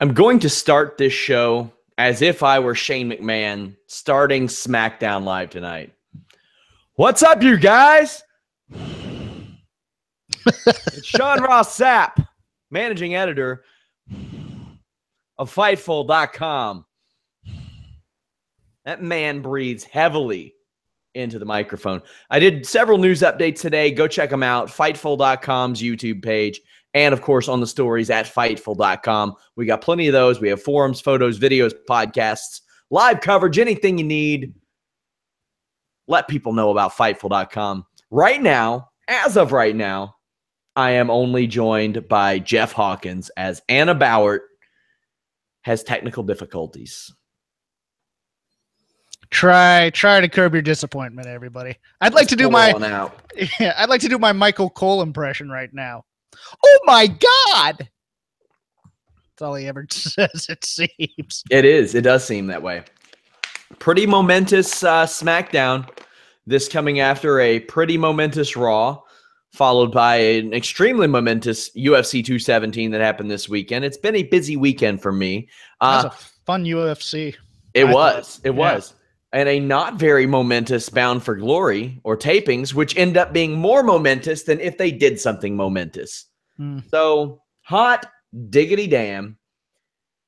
I'm going to start this show as if I were Shane McMahon starting SmackDown Live tonight. What's up, you guys? It's Sean Ross Sapp, managing editor of Fightful.com. That man breathes heavily into the microphone. I did several news updates today. Go check them out. Fightful.com's YouTube page. And, of course, on the stories at Fightful.com. We got plenty of those. We have forums, photos, videos, podcasts, live coverage, anything you need. Let people know about Fightful.com. Right now, as of right now, I am only joined by Jeff Hawkins as Anna Bauert has technical difficulties. Try to curb your disappointment, everybody. I'd like to do my Michael Cole impression right now. Oh my God! That's all he ever says, it seems. It is. It does seem that way. Pretty momentous SmackDown. This coming after a pretty momentous Raw, followed by an extremely momentous UFC 217 that happened this weekend. It's been a busy weekend for me. That was a fun UFC. It was. And a not very momentous Bound for Glory or tapings, which end up being more momentous than if they did something momentous. So, hot diggity damn.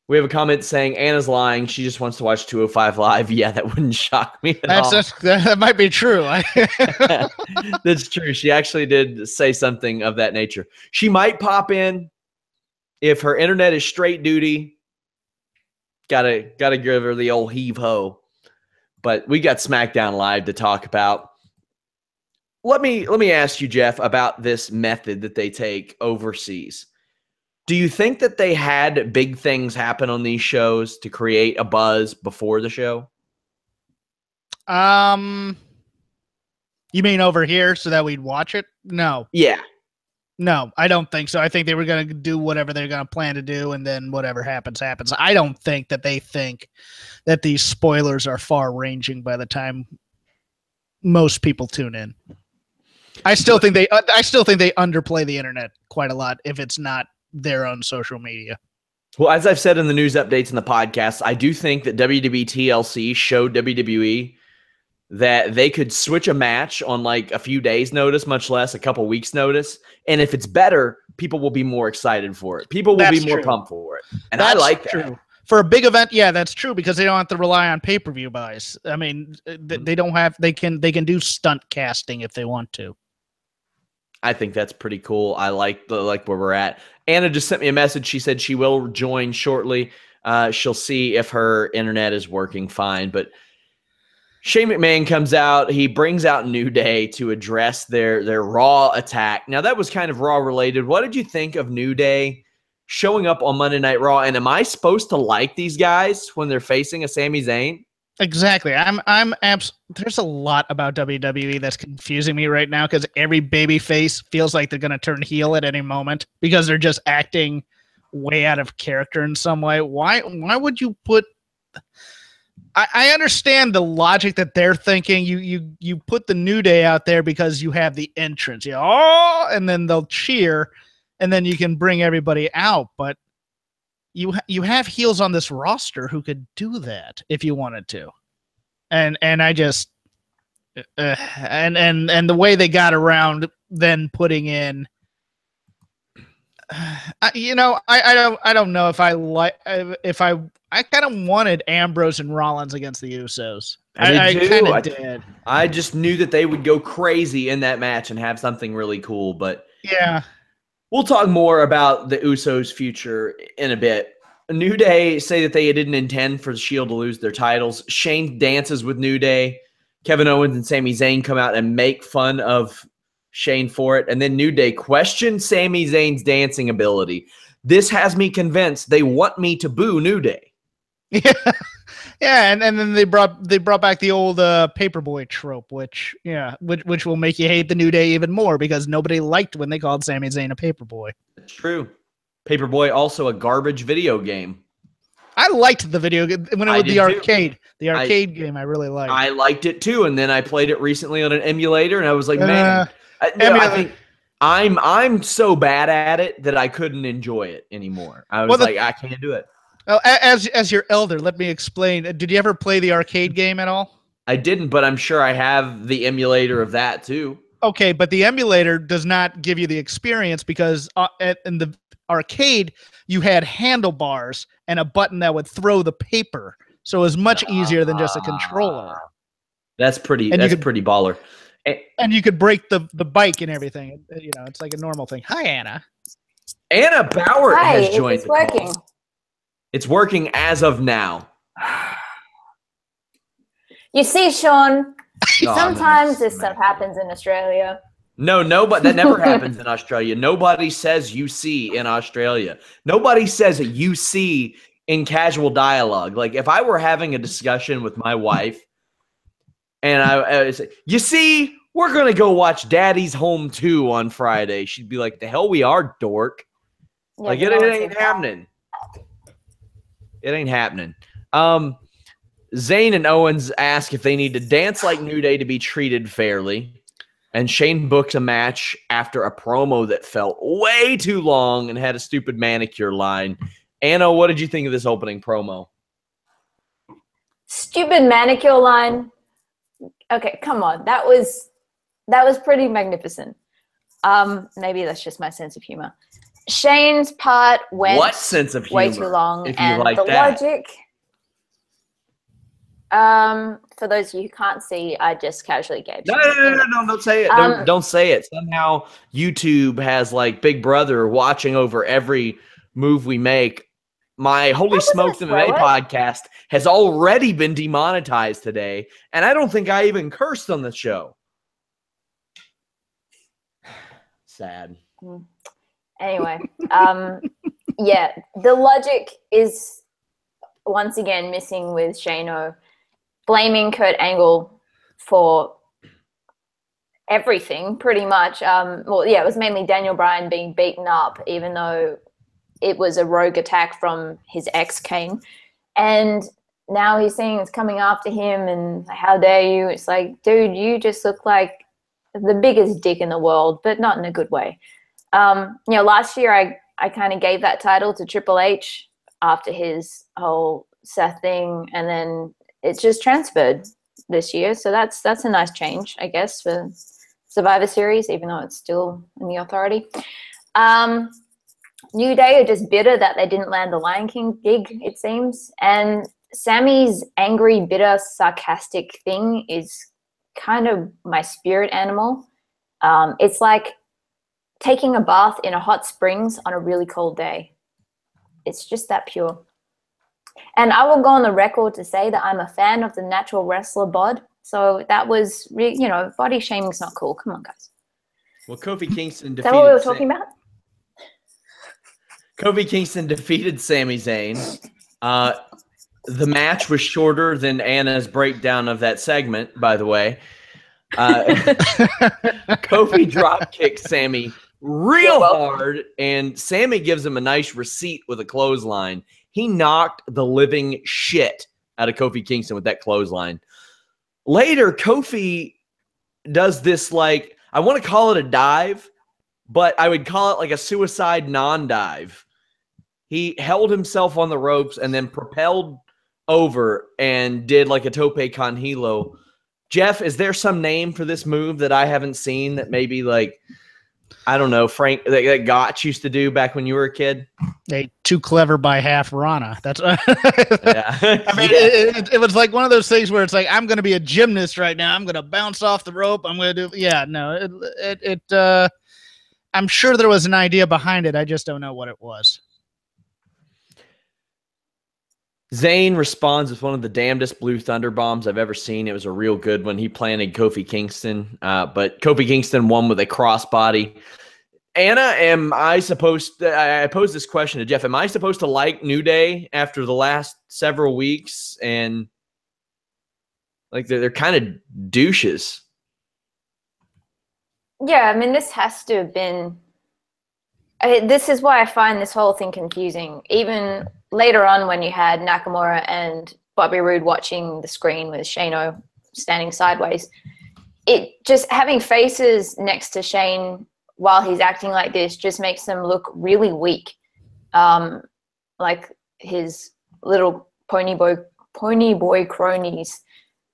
We have a comment saying Anna's lying. She just wants to watch 205 Live. Yeah, that wouldn't shock me at all. That might be true. That's true. She actually did say something of that nature. She might pop in if her internet is straight duty. Gotta give her the old heave-ho. But we got SmackDown Live to talk about. Let me ask you, Jeff, about this method that they take overseas. Do you think that they had big things happen on these shows to create a buzz before the show? You mean over here so that we'd watch it? No. Yeah. No, I don't think so. I think they were going to do whatever they're going to plan to do, and then whatever happens, happens. I don't think that they think that these spoilers are far-ranging by the time most people tune in. I still think they underplay the internet quite a lot if it's not their own social media. Well, as I've said in the news updates and the podcast, I do think that WWE TLC showed WWE that they could switch a match on like a few days' notice, much less a couple weeks' notice. And if it's better, people will be more excited for it. People will be more pumped for it. And I like that. True. For a big event, yeah, that's true, because they don't have to rely on pay-per-view buys. I mean, they can do stunt casting if they want to. I think that's pretty cool. I like where we're at. Anna just sent me a message. She said she will join shortly. She'll see if her internet is working fine. But Shane McMahon comes out. He brings out New Day to address their Raw attack. Now, that was kind of Raw related. What did you think of New Day showing up on Monday Night Raw? And am I supposed to like these guys when they're facing a Sami Zayn? Exactly. There's a lot about WWE that's confusing me right now, because every baby face feels like they're going to turn heel at any moment because they're just acting way out of character in some way. Why would you put... I understand the logic that they're thinking. You put the New Day out there because you have the entrance. And then they'll cheer, and then you can bring everybody out. But you have heels on this roster who could do that if you wanted to. And I just and the way they got around then putting in, I don't know if I kind of wanted Ambrose and Rollins against the Usos. I kind of did. I just knew that they would go crazy in that match and have something really cool. But yeah, we'll talk more about the Usos' future in a bit. New Day say that they didn't intend for the Shield to lose their titles. Shane dances with New Day. Kevin Owens and Sami Zayn come out and make fun of Shane for it. And then New Day questions Sami Zayn's dancing ability. This has me convinced they want me to boo New Day. Yeah. Yeah, and then they brought back the old paperboy trope, which will make you hate the New Day even more, because nobody liked when they called Sami Zayn a paperboy. That's true. Paperboy, also a garbage video game. I liked the video when it was the arcade. The arcade game I really liked. I liked it too, and then I played it recently on an emulator, and I was like, man, I think I'm so bad at it that I couldn't enjoy it anymore. I was I can't do it. Oh, as your elder, let me explain. Did you ever play the arcade game at all? I didn't, but I'm sure I have the emulator of that too. Okay, but the emulator does not give you the experience because in the arcade, you had handlebars and a button that would throw the paper. So it was much easier than just a controller. That's pretty baller. And you could break the bike and everything. You know, it's like a normal thing. Hi, Anna. Anna Bauert has joined. It's working. It's working as of now. You see, Sean, sometimes this stuff happens in Australia. No, but that never happens in Australia. Nobody says you see in Australia. Nobody says you see in casual dialogue. Like if I were having a discussion with my wife and I say, you see, we're going to go watch Daddy's Home 2 on Friday. She'd be like, the hell we are, dork. Yeah, like it ain't happening. It ain't happening. Zayn and Owens ask if they need to dance like New Day to be treated fairly. And Shane books a match after a promo that felt way too long and had a stupid manicure line. Anna, what did you think of this opening promo? Stupid manicure line. Okay, come on. That was pretty magnificent. Maybe that's just my sense of humor. Shane's part went way too long, and the logic. For those of you who can't see, I just casually gave. No, don't say it. Don't say it. Somehow YouTube has like Big Brother watching over every move we make. My Holy Smokes MMA podcast has already been demonetized today, and I don't think I even cursed on the show. Sad. Anyway, yeah, the logic is once again missing with Shano blaming Kurt Angle for everything, pretty much. Well, yeah, it was mainly Daniel Bryan being beaten up, even though it was a rogue attack from his ex, Kane. And now he's saying it's coming after him and how dare you. It's like, dude, you just look like the biggest dick in the world, but not in a good way. Last year I kind of gave that title to Triple H after his whole Seth thing, and then it's just transferred this year. So that's a nice change, I guess, for Survivor Series, even though it's still in the Authority. New Day are just bitter that they didn't land the Lion King gig, it seems. And Sammy's angry, bitter, sarcastic thing is kind of my spirit animal. It's like taking a bath in a hot springs on a really cold day. It's just that pure. And I will go on the record to say that I'm a fan of the natural wrestler bod. So that was, body shaming's not cool. Come on, guys. Well, Kofi Kingston defeated. Is that what we were talking about? Kofi Kingston defeated Sami Zayn. The match was shorter than Anna's breakdown of that segment, by the way. Kofi drop kicked Sami real hard, and Sami gives him a nice receipt with a clothesline. He knocked the living shit out of Kofi Kingston with that clothesline. Later, Kofi does this, like, I want to call it a dive, but I would call it like a suicide non-dive. He held himself on the ropes and then propelled over and did like a tope con hilo. Jeff, is there some name for this move that I haven't seen that maybe like, I don't know, Frank, that Gotch used to do back when you were a kid? Hey, too clever by half Rana. That's yeah. I mean, it was like one of those things where it's like, I'm going to be a gymnast right now. I'm going to bounce off the rope. I'm going to do, yeah, no, I'm sure there was an idea behind it. I just don't know what it was. Zayn responds with one of the damnedest blue thunder bombs I've ever seen. It was a real good one. He planted Kofi Kingston, but Kofi Kingston won with a crossbody. Anna, I posed this question to Jeff. Am I supposed to like New Day after the last several weeks? And like they're kind of douches. Yeah, I mean, this has to have been. This is why I find this whole thing confusing. Even later on, when you had Nakamura and Bobby Roode watching the screen with Shano standing sideways, it just having faces next to Shane while he's acting like this just makes them look really weak. Like his little pony boy cronies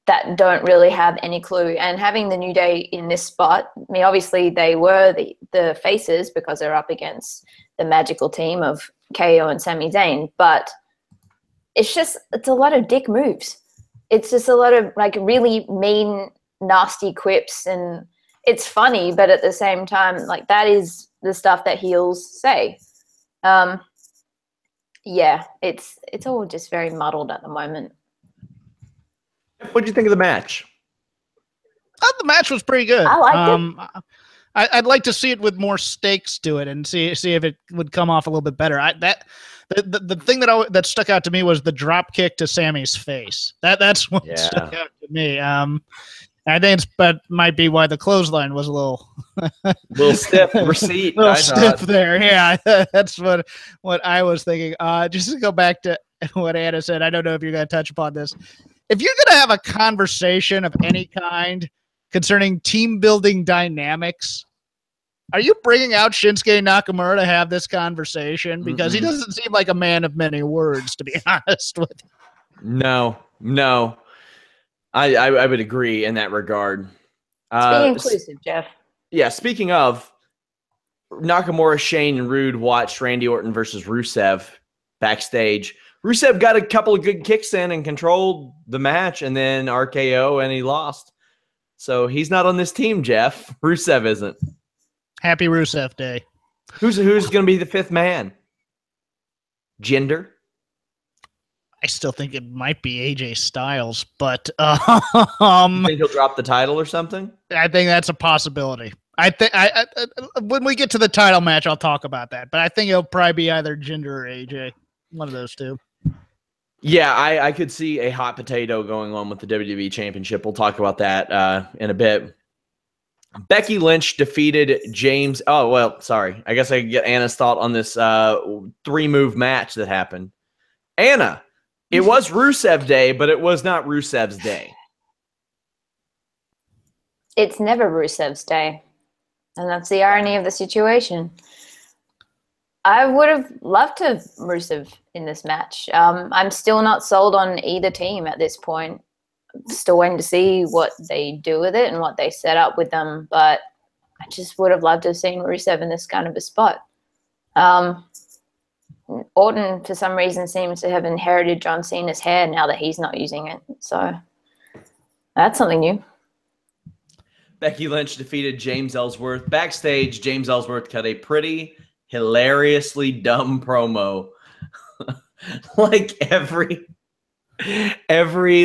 that don't really have any clue. And having the New Day in this spot, I mean, obviously they were the faces because they're up against the magical team of KO and Sami Zayn, but it's a lot of dick moves. It's just a lot of like really mean, nasty quips, and it's funny, but at the same time, like that is the stuff that heels say. Yeah, it's all just very muddled at the moment. What did you think of the match? The match was pretty good. I liked it. I'd like to see it with more stakes to it and see if it would come off a little bit better. The thing that stuck out to me was the drop kick to Sammy's face. That's what stuck out to me. I think that might be why the clothesline was a little stiff receipt. Stiff there. Yeah, that's what I was thinking. Just to go back to what Anna said, I don't know if you're going to touch upon this. If you're going to have a conversation of any kind concerning team building dynamics, are you bringing out Shinsuke Nakamura to have this conversation? Because he doesn't seem like a man of many words, to be honest with you. No. I would agree in that regard. Being inclusive, Jeff. Yeah, speaking of, Nakamura, Shane, and Rude watched Randy Orton versus Rusev backstage. Rusev got a couple of good kicks in and controlled the match, and then RKO, and he lost. So he's not on this team, Jeff. Rusev isn't. Happy Rusev Day. Who's going to be the fifth man? Jinder? I still think it might be AJ Styles, but you think he'll drop the title or something? I think that's a possibility. I think when we get to the title match, I'll talk about that. But I think it'll probably be either Jinder or AJ, one of those two. Yeah, I could see a hot potato going on with the WWE Championship. We'll talk about that in a bit. Becky Lynch defeated James. Oh, well, sorry. I guess I could get Anna's thought on this 3-move match that happened. Anna, it was Rusev Day, but it was not Rusev's day. It's never Rusev's day. And that's the irony of the situation. I would have loved to have Rusev in this match. I'm still not sold on either team at this point. Still waiting to see what they do with it and what they set up with them. But I just would have loved to have seen Rusev in this kind of a spot. Orton, for some reason, seems to have inherited John Cena's hair now that he's not using it. So that's something new. Becky Lynch defeated James Ellsworth. Backstage, James Ellsworth cut a pretty hilariously dumb promo. Like every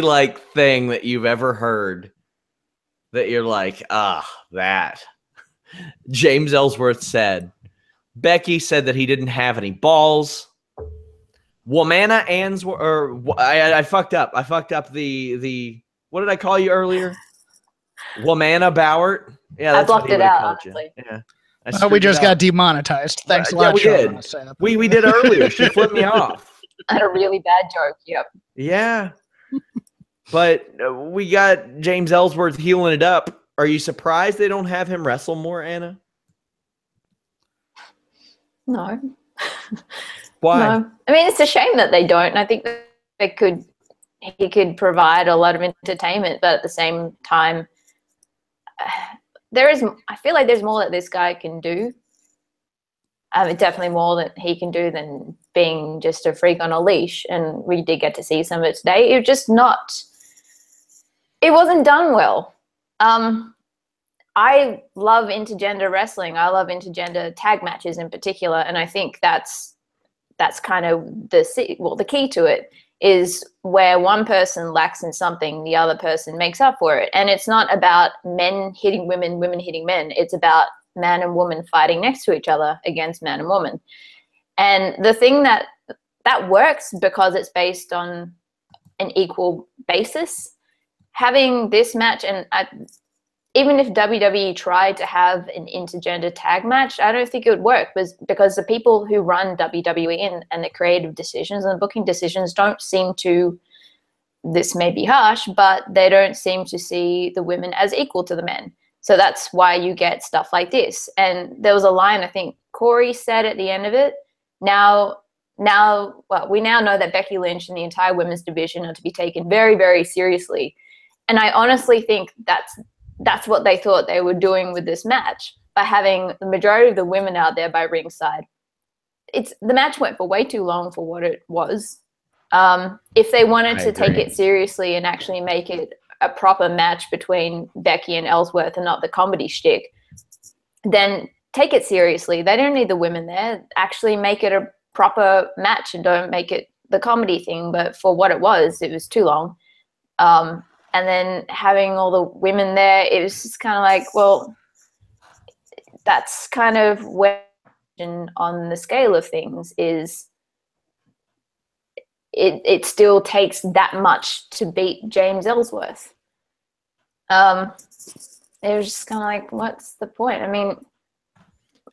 like thing that you've ever heard that you're like, that. James Ellsworth said, Becky said that he didn't have any balls. Womana Answorth, or I fucked up. I fucked up the what did I call you earlier? Womana Bauert. Yeah, that's I blocked it out. Yeah. We just got demonetized. Thanks a lot. We did. We did earlier. She flipped me off. I had a really bad joke. Yep. Yeah. But we got James Ellsworth healing it up. Are you surprised they don't have him wrestle more, Anna? No. Why? No. I mean, it's a shame that they don't. I think that he could provide a lot of entertainment, but at the same time, I feel like there's more that this guy can do. Definitely more that he can do than being just a freak on a leash. And we did get to see some of it today. It wasn't done well. I love intergender wrestling. I love intergender tag matches in particular. And I think that's kind of the key to it is where one person lacks in something, the other person makes up for it. And it's not about men hitting women, women hitting men. It's about man and woman fighting next to each other against man and woman. And the thing that works because it's based on an equal basis. Having this match, and even if WWE tried to have an intergender tag match, I don't think it would work because the people who run WWE and the creative decisions and the booking decisions don't seem to, this may be harsh, but they don't seem to see the women as equal to the men. So that's why you get stuff like this. And there was a line I think Corey said at the end of it, now now, well, we now know that Becky Lynch and the entire women's division are to be taken very, very seriously. And I honestly think that's what they thought they were doing with this match by having the majority of the women out there by ringside. The match went for way too long for what it was. If they wanted to take it seriously and actually make it a proper match between Becky and Ellsworth and not the comedy shtick, then take it seriously. They don't need the women there. Actually make it a proper match and don't make it the comedy thing. But for what it was too long. And then having all the women there, it was just kind of like, well, that's kind of where on the scale of things is it still takes that much to beat James Ellsworth. It was just kind of like, what's the point? I mean,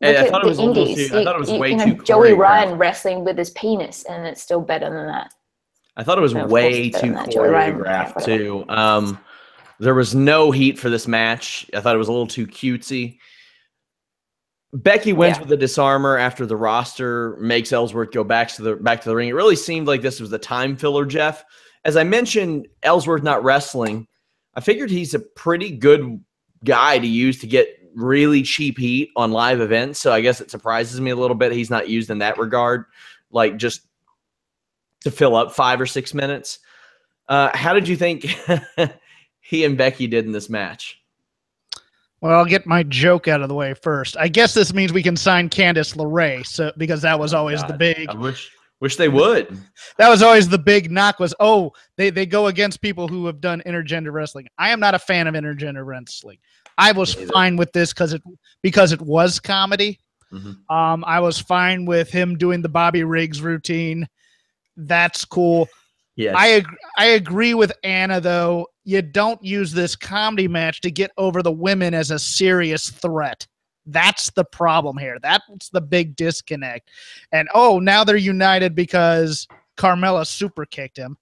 I thought it was way too Joey Ryan wrestling with his penis, and it's still better than that. I thought it was way too choreographed too. There was no heat for this match. I thought it was a little too cutesy. Becky wins with the disarmer after the roster makes Ellsworth go back to the ring. It really seemed like this was the time filler, Jeff. As I mentioned, Ellsworth not wrestling. I figured he's a pretty good guy to use to get really cheap heat on live events. So I guess it surprises me a little bit he's not used in that regard, like just to fill up 5 or 6 minutes. How did you think he and Becky did in this match? Well, I'll get my joke out of the way first. I guess this means we can sign Candice LeRae, so because that was always the big. I wish they would. That was always the big knock. Was they go against people who have done intergender wrestling. I am not a fan of intergender wrestling. I was fine with this because it was comedy. Mm-hmm. I was fine with him doing the Bobby Riggs routine. That's cool. Yes. I agree with Anna, though. You don't use this comedy match to get over the women as a serious threat. That's the problem here. That's the big disconnect. And, now they're united because Carmella super kicked him.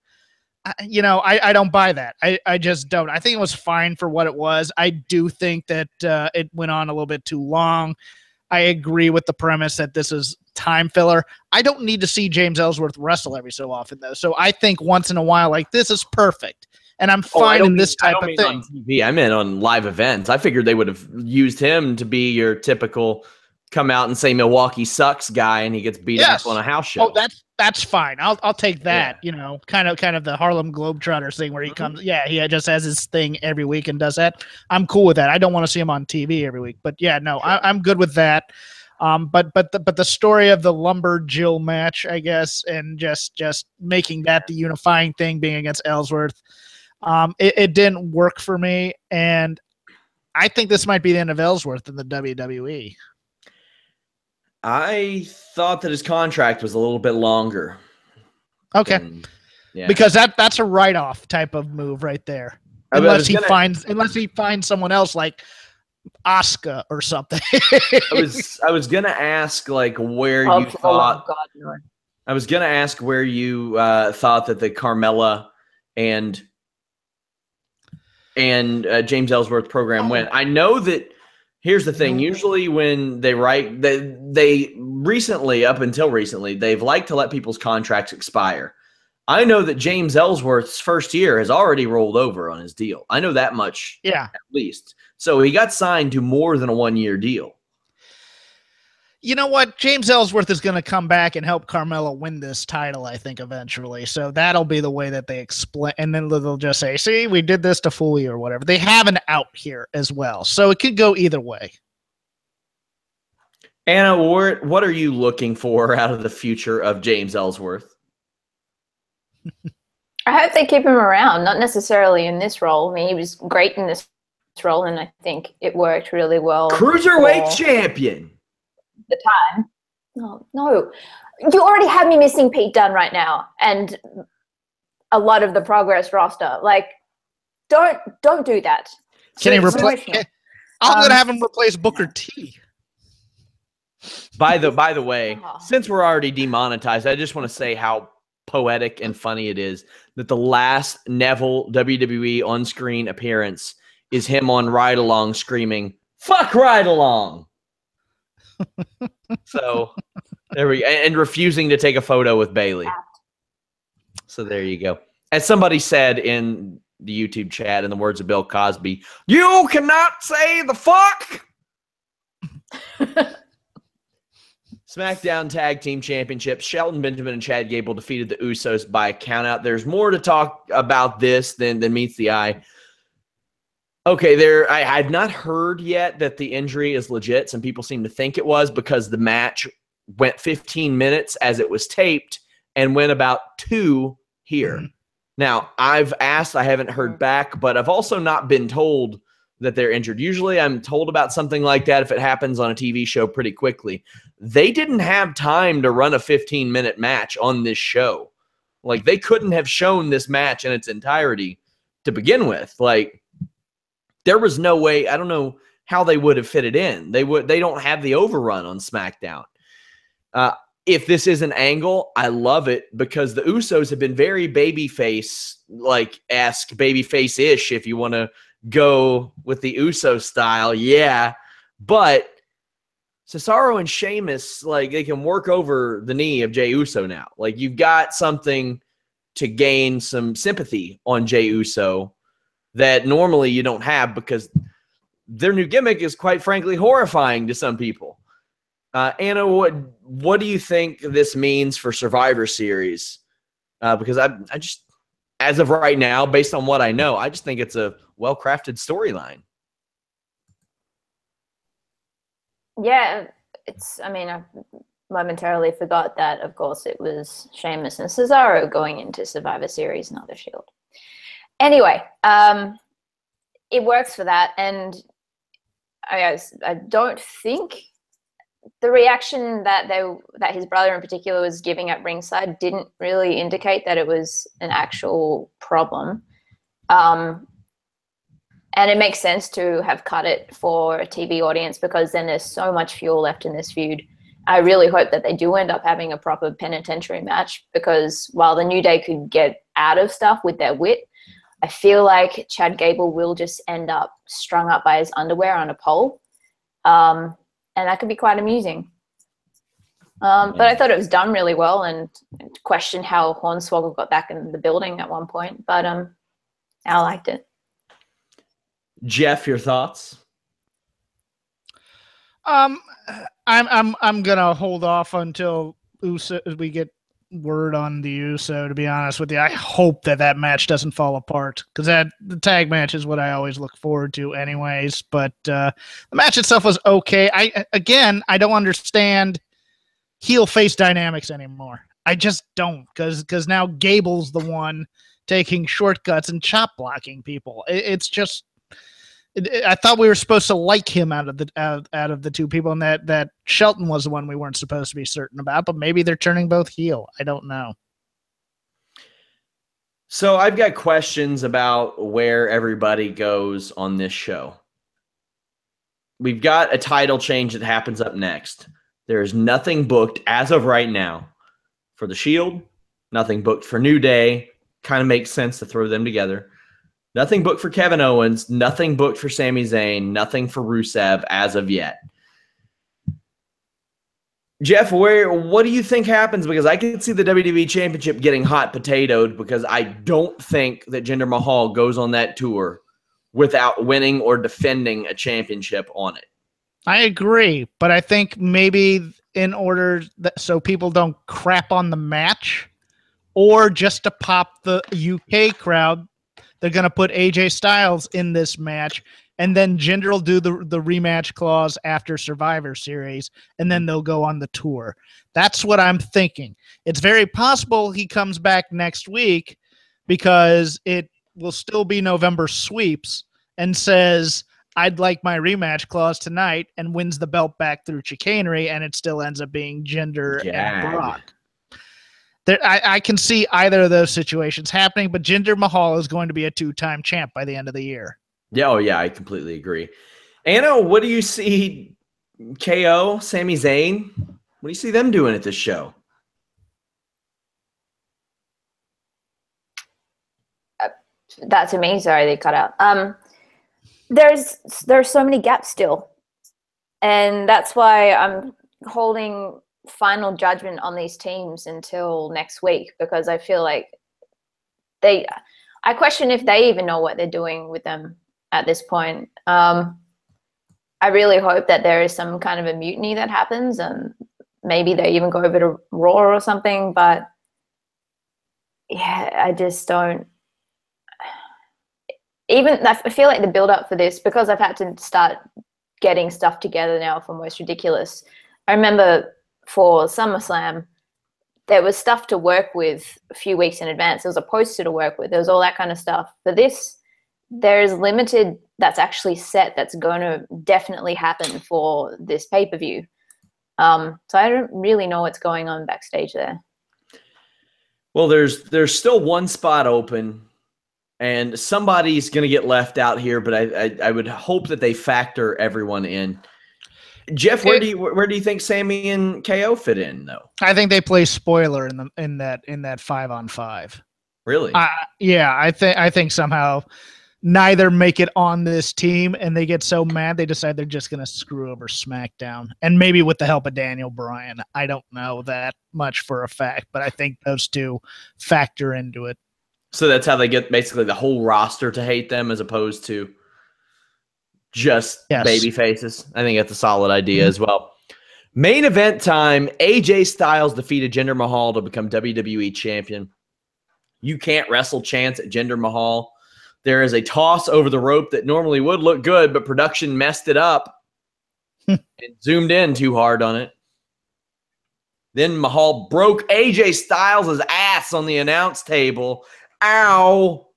I don't buy that. I just don't. I think it was fine for what it was. I do think that it went on a little bit too long. I agree with the premise that this is time filler. I don't need to see James Ellsworth wrestle every so often, though. So I think once in a while, like, this is perfect. And I'm fine in this type of thing. On TV. I meant on live events. I figured they would have used him to be your typical come out and say Milwaukee sucks guy, and he gets beat up on a house show. Oh, that's fine. I'll take that. Yeah. Kind of the Harlem Globetrotters thing where he comes. Yeah, he just has his thing every week and does that. I'm cool with that. I don't want to see him on TV every week, but yeah, no, sure. I'm good with that. But the story of the Lumberjill match, I guess, and just making that the unifying thing, being against Ellsworth, it didn't work for me, and I think this might be the end of Ellsworth in the WWE. I thought that his contract was a little bit longer. Okay. Because that's a write-off type of move right there. Unless he finds someone else like Asuka or something. I was gonna ask like where you thought. God, no. I was gonna ask where you thought that the Carmella and James Ellsworth program went. I know that. Here's the thing. Usually when they write, up until recently, they've liked to let people's contracts expire. I know that James Ellsworth's first year has already rolled over on his deal. I know that much, at least. So he got signed to more than a 1-year deal. You know what? James Ellsworth is going to come back and help Carmella win this title, I think, eventually. So that'll be the way that they explain. And then they'll just say, see, we did this to fool you or whatever. They have an out here as well. So it could go either way. Anna, what are you looking for out of the future of James Ellsworth? I hope they keep him around, not necessarily in this role. I mean, he was great in this role, and I think it worked really well. Cruiserweight champion. The time. No. You already have me missing Pete Dunne right now, and a lot of the Progress roster. Like, don't do that. Can he replace? I'm gonna have him replace Booker T. By the way, since we're already demonetized, I just want to say how poetic and funny it is that the last Neville WWE on-screen appearance is him on Ride Along screaming, "Fuck Ride Along!" So There we go. And refusing to take a photo with Bailey. So there you go. As somebody said in the YouTube chat, in the words of Bill Cosby, you cannot say the fuck. SmackDown Tag Team Championships. Shelton Benjamin and Chad Gable defeated the Usos by a countout. There's more to talk about this than meets the eye. Okay, I've not heard yet that the injury is legit. Some people seem to think it was because the match went 15 minutes as it was taped and went about 2 here. Mm-hmm. Now, I've asked, I haven't heard back, but I've also not been told that they're injured. Usually I'm told about something like that if it happens on a TV show pretty quickly. They didn't have time to run a 15-minute match on this show. Like, they couldn't have shown this match in its entirety to begin with. Like, there was no way. I don't know how they would have fit it in. They don't have the overrun on SmackDown. If this is an angle, I love it because the Usos have been very babyface, esque, babyface-ish, if you want to go with the Uso style. Yeah. But Cesaro and Sheamus, they can work over the knee of Jey Uso now. Like, you've got something to gain some sympathy on Jey Uso that normally you don't have because their new gimmick is, quite frankly, horrifying to some people. Anna, what do you think this means for Survivor Series? Because I just, as of right now, based on what I know, I just think it's a well-crafted storyline. Yeah, I momentarily forgot that, of course, it was Sheamus and Cesaro going into Survivor Series, not the Shield. Anyway, it works for that, and I don't think the reaction that his brother in particular was giving at ringside didn't really indicate that it was an actual problem. And it makes sense to have cut it for a TV audience because then there's so much fuel left in this feud. I really hope that they do end up having a proper penitentiary match because while the New Day could get out of stuff with their wit, I feel like Chad Gable will just end up strung up by his underwear on a pole. And that could be quite amusing. But I thought it was done really well and questioned how Hornswoggle got back in the building at one point. But I liked it. Jeff, your thoughts? I'm gonna hold off until we get word on the Uso, to be honest with you. I hope that match doesn't fall apart because the tag match is what I always look forward to anyways. But the match itself was okay. I don't understand heel face dynamics anymore. I just don't because now Gable's the one taking shortcuts and chop blocking people. It's just I thought we were supposed to like him out of the two people, and that Shelton was the one we weren't supposed to be certain about. But maybe they're turning both heel. I don't know. So I've got questions about where everybody goes on this show. We've got a title change that happens up next. There is nothing booked as of right now for the Shield. Nothing booked for New Day. Kind of makes sense to throw them together. Nothing booked for Kevin Owens. Nothing booked for Sami Zayn. Nothing for Rusev as of yet. Jeff, what do you think happens? Because I can see the WWE Championship getting hot potatoed because I don't think that Jinder Mahal goes on that tour without winning or defending a championship on it. I agree, but I think maybe in order so people don't crap on the match or just to pop the UK crowd, they're going to put AJ Styles in this match, and then Jinder will do the rematch clause after Survivor Series, and then they'll go on the tour. That's what I'm thinking. It's very possible he comes back next week because it will still be November sweeps and says, I'd like my rematch clause tonight, and wins the belt back through chicanery, and it still ends up being Jinder and Brock. I can see either of those situations happening, but Jinder Mahal is going to be a 2-time champ by the end of the year. Yeah, I completely agree. Anna, what do you see KO, Sami Zayn? What do you see them doing at this show? That to me, sorry, they cut out. There's so many gaps still, and that's why I'm holding final judgment on these teams until next week, because I feel like I question if they even know what they're doing with them at this point. I really hope that there is some kind of a mutiny that happens, and maybe they even go over to Raw or something. But yeah, I just don't. I feel like the build up for this, because I've had to start getting stuff together now for Most Ridiculous. I remember for SummerSlam, there was stuff to work with a few weeks in advance. There was a poster to work with. There was all that kind of stuff. For this, there is limited that's actually set that's going to definitely happen for this pay-per-view. So I don't really know what's going on backstage there. Well, there's still one spot open, and somebody's going to get left out here, but I would hope that they factor everyone in. Jeff, where do you think Sammy and KO fit in, though? I think they play spoiler in that 5-on-5. Really? Yeah, I think somehow neither make it on this team, and they get so mad they decide they're just going to screw over SmackDown, and maybe with the help of Daniel Bryan. I don't know that much for a fact, but I think those two factor into it. So that's how they get basically the whole roster to hate them, as opposed to just baby faces. I think that's a solid idea as well. Main event time. AJ Styles defeated Jinder Mahal to become WWE champion. You can't wrestle chance at Jinder Mahal. There is a toss over the rope that normally would look good, but production messed it up and zoomed in too hard on it. Then Mahal broke AJ Styles' ass on the announce table. Ow.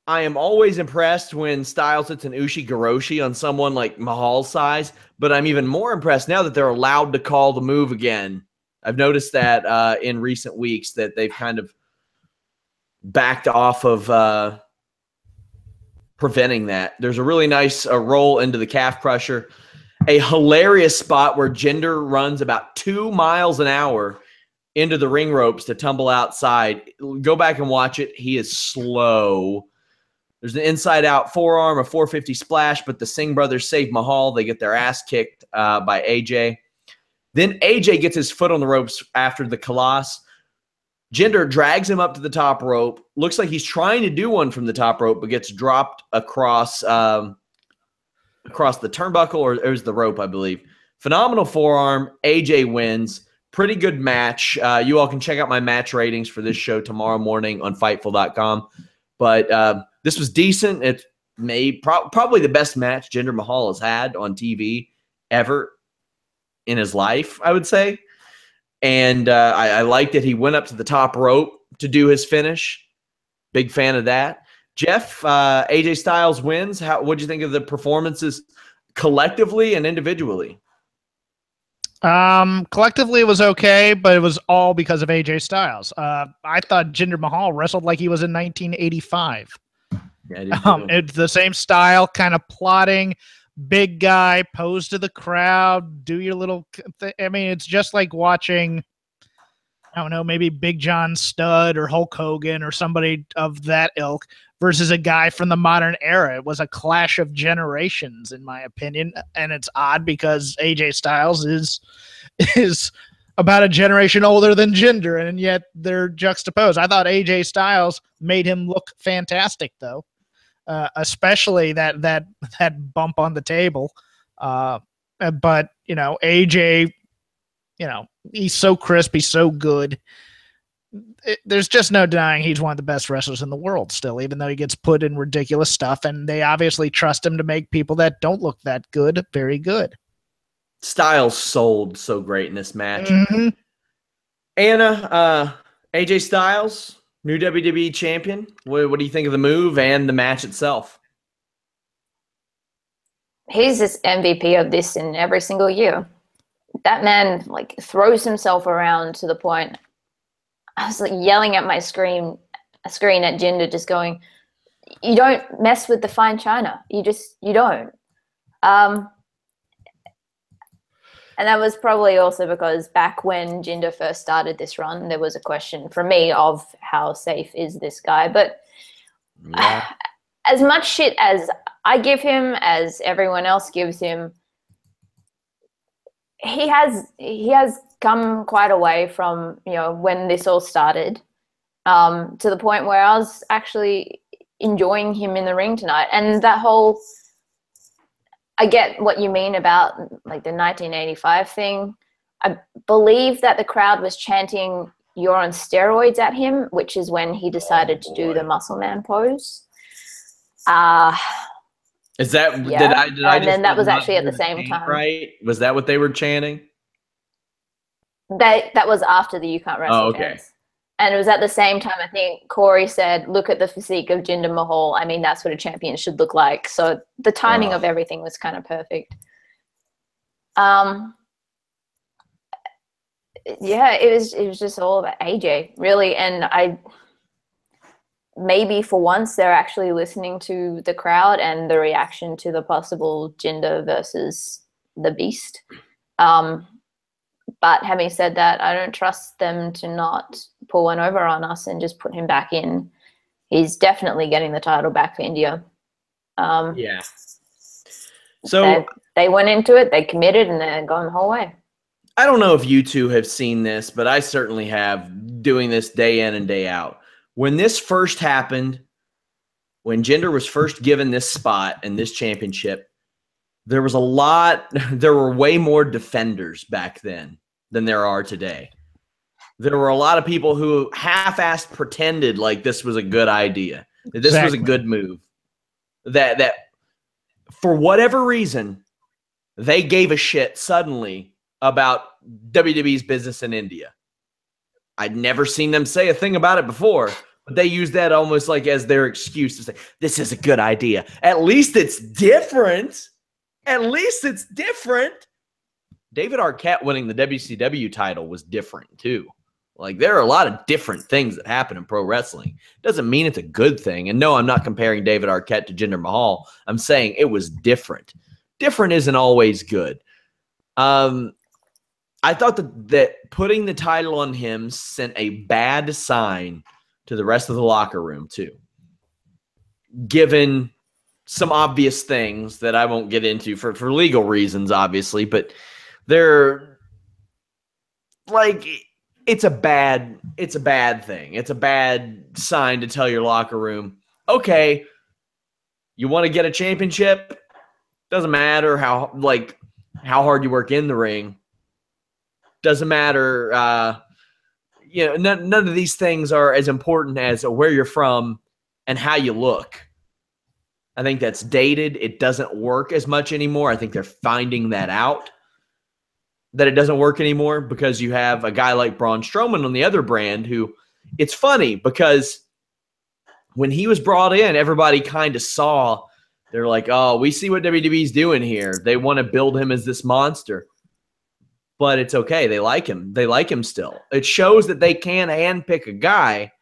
I am always impressed when Styles hits an Ushi-Goroshi on someone like Mahal's size, but I'm even more impressed now that they're allowed to call the move again. I've noticed that in recent weeks that they've kind of backed off of preventing that. There's a really nice roll into the calf crusher. A hilarious spot where Jinder runs about 2 miles an hour into the ring ropes to tumble outside. Go back and watch it. He is slow. There's an inside-out forearm, a 450 splash, but the Singh brothers save Mahal. They get their ass kicked by AJ. Then AJ gets his foot on the ropes after the Colossus. Jinder drags him up to the top rope. Looks like he's trying to do one from the top rope, but gets dropped across the turnbuckle, or it was the rope, I believe. Phenomenal forearm. AJ wins. Pretty good match. You all can check out my match ratings for this show tomorrow morning on Fightful.com. But this was decent. It probably the best match Jinder Mahal has had on TV ever in his life, I would say. And I liked that he went up to the top rope to do his finish. Big fan of that. Jeff, AJ Styles wins. What do you think of the performances collectively and individually? Collectively it was okay, but it was all because of AJ Styles. I thought Jinder Mahal wrestled like he was in 1985. Yeah, it's the same style, kind of plotting, big guy, pose to the crowd, do your little thing. I mean, it's just like watching, I don't know, maybe Big John Studd or Hulk Hogan or somebody of that ilk versus a guy from the modern era. It was a clash of generations, in my opinion, and it's odd because AJ Styles is about a generation older than Jinder, and yet they're juxtaposed. I thought AJ Styles made him look fantastic, though, especially that bump on the table. But AJ, he's so crisp, he's so good. There's just no denying he's one of the best wrestlers in the world still, even though he gets put in ridiculous stuff, and they obviously trust him to make people that don't look that good very good. Styles sold so great in this match. Mm-hmm. Anna, AJ Styles, new WWE champion. What do you think of the move and the match itself? He's this MVP of this in every single year. That man throws himself around to the point. I was yelling at my screen at Jinder, just going, "You don't mess with the fine china. You don't." And that was probably also because back when Jinder first started this run, there was a question from me of how safe is this guy. But as much shit as I give him, as everyone else gives him, he has come quite a way from, you know, when this all started, to the point where I was actually enjoying him in the ring tonight. And that whole, I get what you mean about like the 1985 thing. I believe that the crowd was chanting "You're on steroids" at him, which is when he decided to do the Muscle Man pose. Is that yeah. did I and then that was actually at the same time, right? Was that what they were chanting? That was after the "You Can't Wrestle" okay. chants. And it was at the same time, I think Corey said, "Look at the physique of Jinder Mahal. I mean, that's what a champion should look like." So the timing of everything was kind of perfect. Yeah, it was just all about AJ, really. And maybe for once they're actually listening to the crowd and the reaction to the possible Jinder versus the Beast. But having said that, I don't trust them to not pull one over on us and just put him back in. He's definitely getting the title back for India. Yeah. So they went into it, they committed, and they're going the whole way. I don't know if you two have seen this, but I certainly have, doing this day in and day out. When this first happened, when Jinder was first given this spot and this championship, there were way more defenders back then than there are today. There were a lot of people who half-assed pretended like this was a good idea, that this was a good move, that for whatever reason, they gave a shit suddenly about WWE's business in India. I'd never seen them say a thing about it before, but they used that almost like as their excuse to say, this is a good idea. At least it's different. At least it's different. David Arquette winning the WCW title was different too. Like, there are a lot of different things that happen in pro wrestling. Doesn't mean it's a good thing. And no, I'm not comparing David Arquette to Jinder Mahal. I'm saying it was different. Different isn't always good. I thought that putting the title on him sent a bad sign to the rest of the locker room too. Given some obvious things that I won't get into for legal reasons, obviously, but they're like, it's a bad thing. It's a bad sign to tell your locker room, okay, you want to get a championship? Doesn't matter how hard you work in the ring. Doesn't matter. None of these things are as important as where you're from and how you look. I think that's dated. It doesn't work as much anymore. I think they're finding that out, that it doesn't work anymore, because you have a guy like Braun Strowman on the other brand who, it's funny because when he was brought in, everybody kind of saw, they're like, oh, we see what WWE's doing here. They want to build him as this monster. But it's okay. They like him. They like him still. It shows that they can handpick a guy,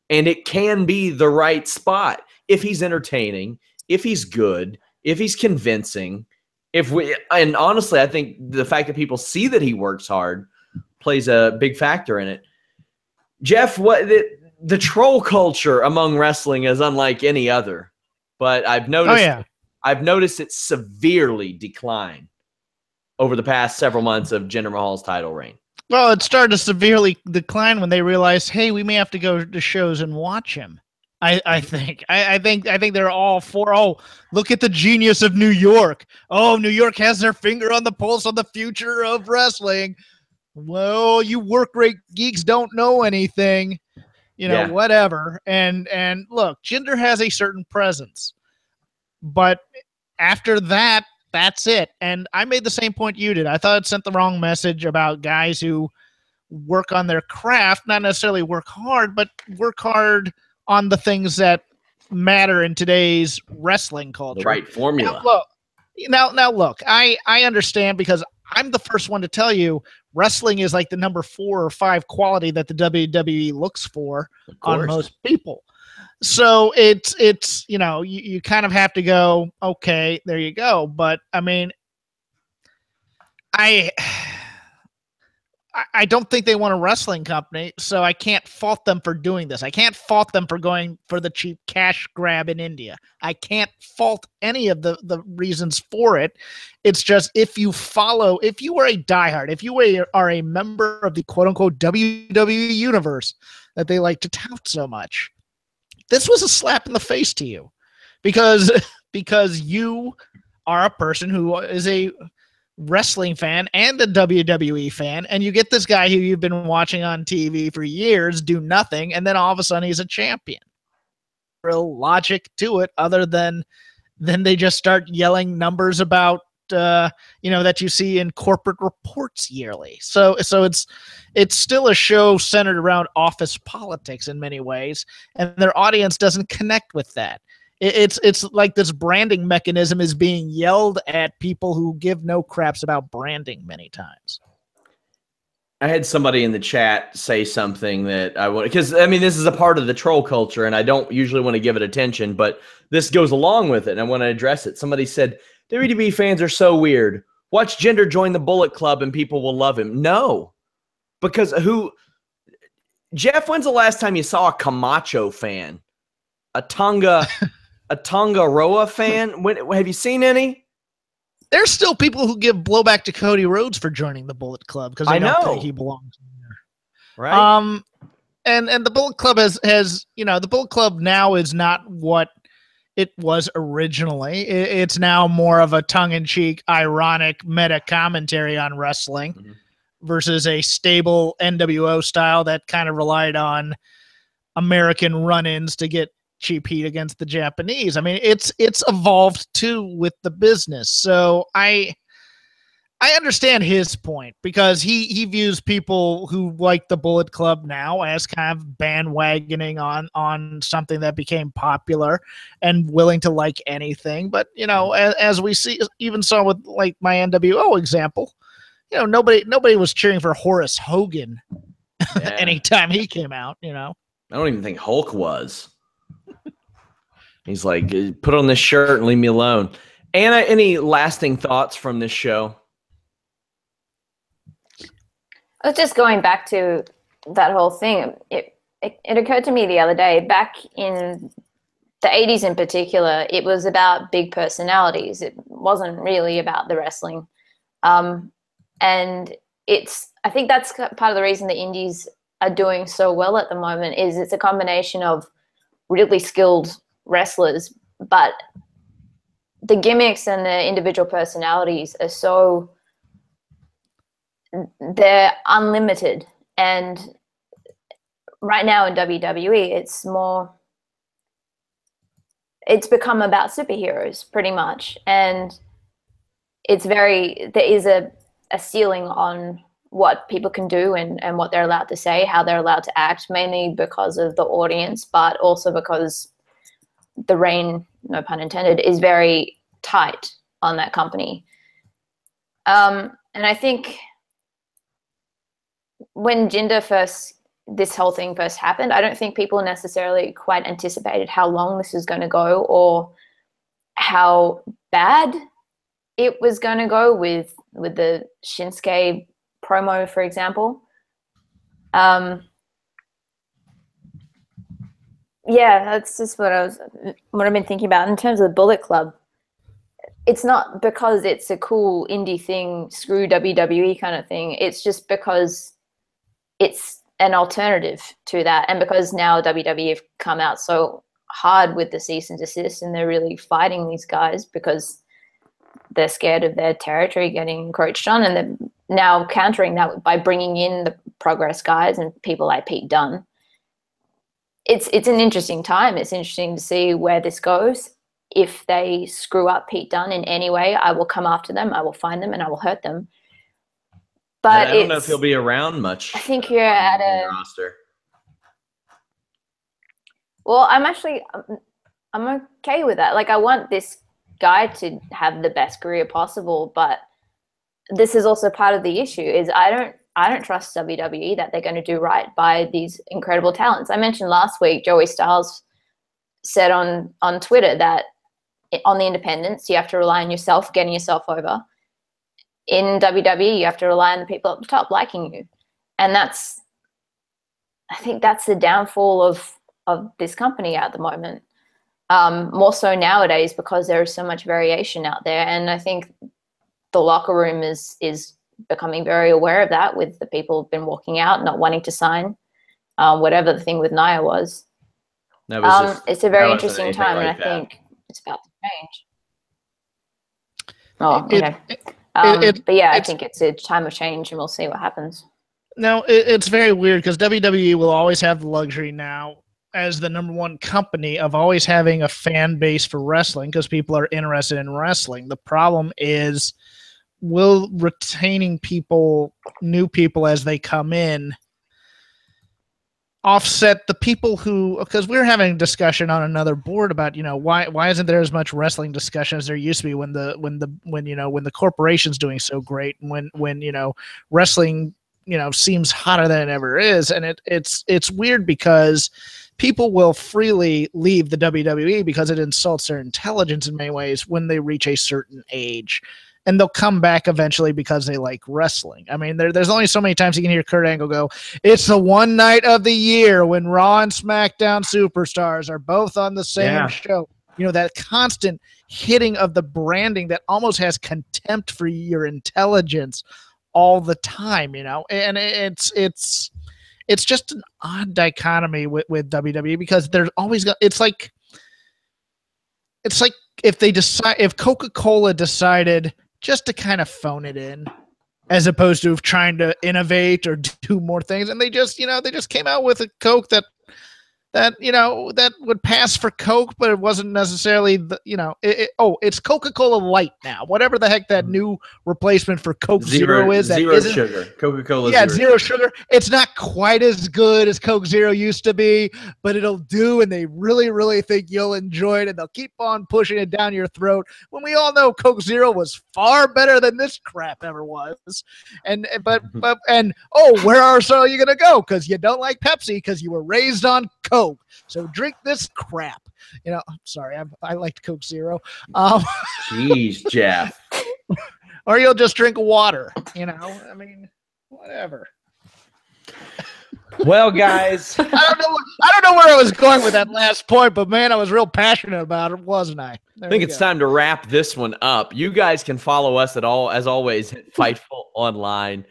and it can be the right spot if he's entertaining, if he's good, if he's convincing. And honestly, I think the fact that people see that he works hard plays a big factor in it. Jeff, the troll culture among wrestling is unlike any other, but I've noticed it severely decline over the past several months of Jinder Mahal's title reign. Well, it started to severely decline when they realized, hey, we may have to go to shows and watch him. I think they're all for, oh, look at the genius of New York. Oh, New York has their finger on the pulse of the future of wrestling. Well, you work rate geeks don't know anything, whatever. And look, Jinder has a certain presence, but after that, that's it. And I made the same point you did. I thought it sent the wrong message about guys who work on their craft, not necessarily work hard, but work hard on the things that matter in today's wrestling culture. The right formula. Now look, I understand, because I'm the first one to tell you wrestling is like the number 4 or 5 quality that the WWE looks for on most people. So it's you kind of have to go, okay, there you go. But I mean, I don't think they want a wrestling company, so I can't fault them for doing this. I can't fault them for going for the cheap cash grab in India. I can't fault any of the reasons for it. It's just if you are a diehard, if you are a member of the quote-unquote WWE universe that they like to tout so much, this was a slap in the face to you because you are a person who is a wrestling fan and a WWE fan, and you get this guy who you've been watching on TV for years do nothing, and then all of a sudden he's a champion. Real logic to it, other than they just start yelling numbers about that you see in corporate reports yearly. So it's still a show centered around office politics in many ways, and their audience doesn't connect with that. It's like this branding mechanism is being yelled at people who give no craps about branding many times. I had somebody in the chat say something that I want, because I mean, this is a part of the troll culture and I don't usually want to give it attention, but this goes along with it and I want to address it. Somebody said, WWE fans are so weird. Watch Jinder join the Bullet Club and people will love him. No, because Jeff, when's the last time you saw a Camacho fan? A Tonga Roa fan? Have you seen any? There's still people who give blowback to Cody Rhodes for joining the Bullet Club because they don't think he belongs there. Right. And the Bullet Club has the Bullet Club now is not what it was originally. It's now more of a tongue-in-cheek, ironic meta commentary on wrestling versus a stable NWO style that kind of relied on American run-ins to get cheap heat against the Japanese. I mean, it's evolved too with the business. So I understand his point because he views people who like the Bullet Club now as kind of bandwagoning on something that became popular and willing to like anything. But as we see, even saw with like my NWO example, nobody was cheering for Horace Hogan anytime he came out. I don't even think Hulk was. He's like, put on this shirt and leave me alone. Anna, any lasting thoughts from this show? I was just going back to that whole thing. It occurred to me the other day, back in the 80s in particular, it was about big personalities. It wasn't really about the wrestling. And I think that's part of the reason the indies are doing so well at the moment is it's a combination of really skilled wrestlers, but the gimmicks and the individual personalities are they're unlimited. And right now in WWE, it's become about superheroes pretty much. And there is a ceiling on what people can do and what they're allowed to say, how they're allowed to act, mainly because of the audience, but also because the reign, no pun intended, is very tight on that company. And I think when this whole thing first happened, I don't think people necessarily quite anticipated how long this was going to go or how bad it was going to go with the Shinsuke promo, for example. Yeah, that's just what I've been thinking about in terms of the Bullet Club. It's not because it's a cool indie thing, screw WWE kind of thing. It's just because it's an alternative to that, and because now WWE have come out so hard with the cease and desist, and they're really fighting these guys because they're scared of their territory getting encroached on, and they're now countering that by bringing in the Progress guys and people like Pete Dunne. It's an interesting time. It's interesting to see where this goes. If they screw up Pete Dunne in any way, I will come after them. I will find them and I will hurt them. But I don't know if he'll be around much. I think you're at a roster. Well, I'm okay with that. Like, I want this guy to have the best career possible, but this is also part of the issue is I don't trust WWE that they're going to do right by these incredible talents. I mentioned last week, Joey Styles said on Twitter that on the independents, you have to rely on yourself, getting yourself over. In WWE, you have to rely on the people at the top liking you. And I think that's the downfall of this company at the moment. More so nowadays because there is so much variation out there. And I think the locker room is becoming very aware of that, with the people who've been walking out, not wanting to sign, whatever the thing with Nia was. It's a very interesting time, and I think it's about to change. Oh, okay. But yeah, I think it's a time of change, and we'll see what happens. No, it's very weird because WWE will always have the luxury now, as the number one company, of always having a fan base for wrestling because people are interested in wrestling. The problem is, will retaining people, new people as they come in, offset the people who, because we're having a discussion on another board about, why isn't there as much wrestling discussion as there used to be when the corporation's doing so great, and when wrestling seems hotter than it ever is. And it's weird because people will freely leave the WWE because it insults their intelligence in many ways when they reach a certain age. And they'll come back eventually because they like wrestling. I mean, there's only so many times you can hear Kurt Angle go, "It's the one night of the year when Raw and SmackDown superstars are both on the same show." That constant hitting of the branding that almost has contempt for your intelligence all the time, and it's just an odd dichotomy with WWE because there's always it's like if Coca-Cola decided just to kind of phone it in, as opposed to trying to innovate or do more things, and they just came out with a Coke that would pass for Coke, but it wasn't necessarily it's Coca-Cola Light now. Whatever the heck that new replacement for Coke Zero is. Zero sugar. Coca-Cola Zero sugar. It's not quite as good as Coke Zero used to be, but it'll do, and they really, really think you'll enjoy it, and they'll keep on pushing it down your throat when we all know Coke Zero was far better than this crap ever was. But where are you going to go? Because you don't like Pepsi because you were raised on Coke. So drink this crap. I'm sorry, I liked Coke Zero. Jeez, Jeff. Or you'll just drink water. I mean, whatever. Well, guys, I don't know where I was going with that last point, but man, I was real passionate about it, wasn't I? I think it's time to wrap this one up. You guys can follow us as always, at Fightful Online.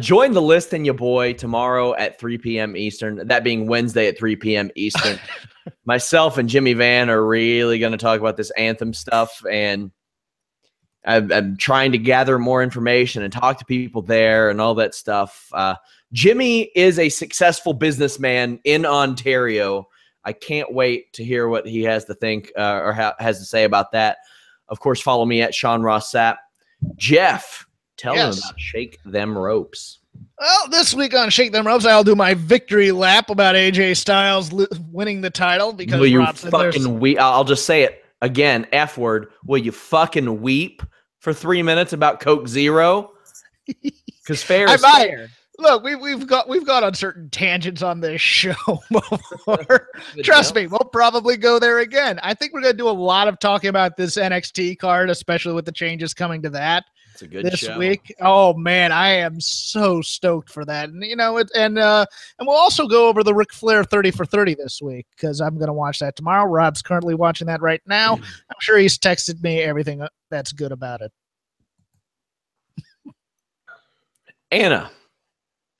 Join the list and your boy tomorrow at 3 p.m. Eastern, that being Wednesday at 3 p.m. Eastern. Myself and Jimmy Van are really going to talk about this Anthem stuff, and I'm trying to gather more information and talk to people there and all that stuff. Jimmy is a successful businessman in Ontario. I can't wait to hear what he has to think or has to say about that. Of course, follow me at Sean Ross Sapp. Jeff, tell them about Shake Them Ropes. Well, this week on Shake Them Ropes, I'll do my victory lap about AJ Styles winning the title. Because I'll just say it again, F word. Will you fucking weep for 3 minutes about Coke Zero? Because fair is fair. Look, we've gone on certain tangents on this show before. Trust me, we'll probably go there again. I think we're going to do a lot of talking about this NXT card, especially with the changes coming to that. It's a good this show. Week. Oh man, I am so stoked for that. And and we'll also go over the Ric Flair 30 for 30 this week because I'm going to watch that tomorrow. Rob's currently watching that right now. I'm sure he's texted me everything that's good about it. Anna,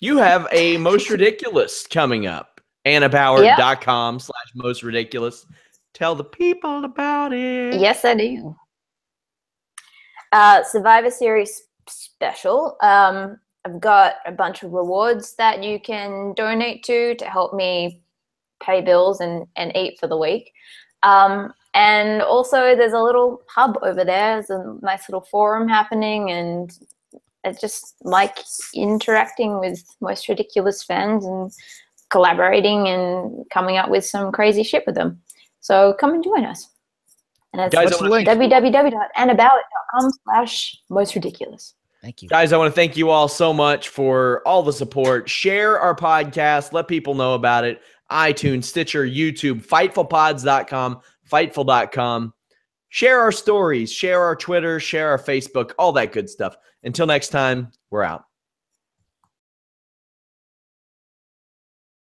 you have a Most Ridiculous coming up. AnnaBauert.com/Most Ridiculous. Tell the people about it. Yes, I do. Survivor Series special. I've got a bunch of rewards that you can donate to help me pay bills and eat for the week. And also there's a little hub over there. There's a nice little forum happening, and I just like interacting with Most Ridiculous fans and collaborating and coming up with some crazy shit with them. So come and join us. And that's www.annabauert.com/Most Ridiculous. Thank you. Guys, I want to thank you all so much for all the support. Share our podcast. Let people know about it. iTunes, Stitcher, YouTube, FightfulPods.com, Fightful.com. Share our stories. Share our Twitter. Share our Facebook. All that good stuff. Until next time, we're out.